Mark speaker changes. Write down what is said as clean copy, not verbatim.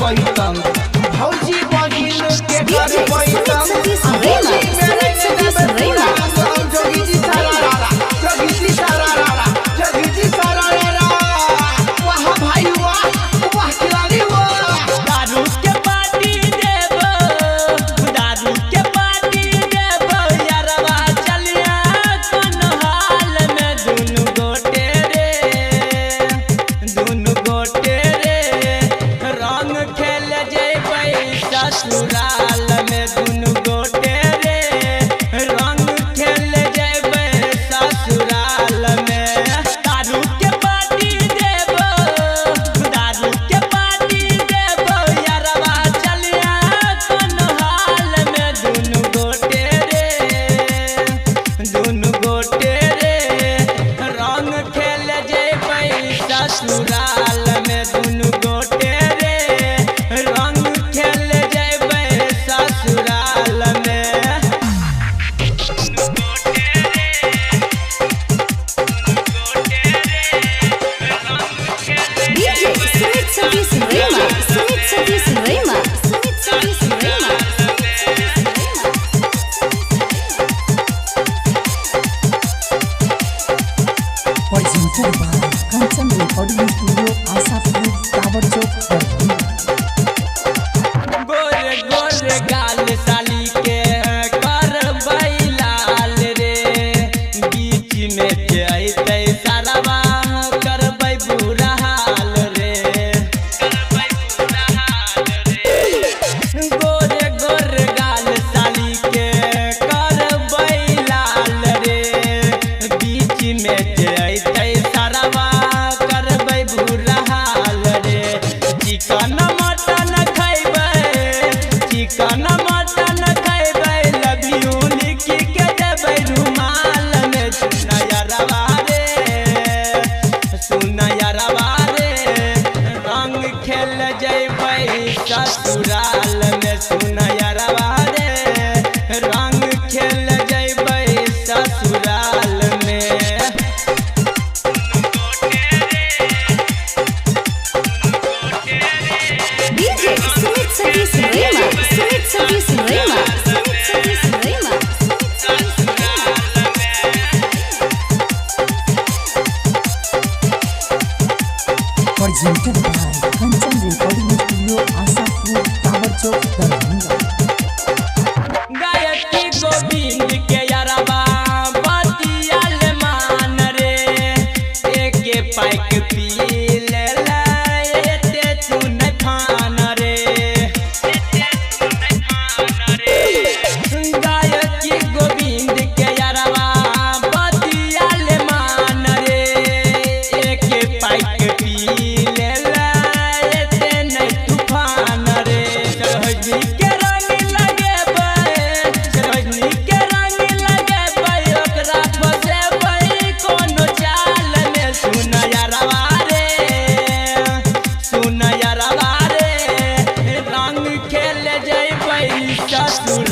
Speaker 1: बैठम भौजी बहिन के घर बैठम जोगी जी सारा वाह भाई वाह वाह खिलाड़ी वाह
Speaker 2: दारू के पार्टी देबो यारवा चलिया कोन हाल में दुनु गोटे रे रंग खेल जेबै ससुराल में दुनु गोटे रे रंग खेल जेबै ससुराल में दारू के पार्टी देबो यारवा चलिया कोन हाल में दुनु गोटे रे रंग खेल जेबै ससुराल में दुनु गोटे रे रंग खेल जेबै ससुराल में
Speaker 3: presented by Kanchan Recording Studio, Asapur, Tower Chowk, Darbhanga.
Speaker 2: गोरे गोरे गाल साली के कर लाल रे बीच में जैतै सारावा करबै बुरा हाल रे गोरे गोरे गाल साली के करबै लाल रे बीच में जैतै सारावा करबै बुरा हाल रे चिकन मटन लव यू लिख के देबै रुमाल में सुन यारवा रे रंग खेल जेबै ससुराल में सुन यारवा रे रंग खेल जेबै ससुराल में
Speaker 3: Presented by Kanchan Recording Studio, Asapur, Tower Chowk, Darbhanga.
Speaker 2: गायकी गोविंद के यारवा बतियाल मान रे एके पैक पी लेला एते तू नहीं फान रे गायकी गोविंद के यारवा बतियाल मान रे एके पैक पी लेला एते नहीं तूफान रे रजनी के रंग लगेबै ओकरा फसेबै कोनो चाल में सुन यारवा रे रंग खेल जेबै ससुर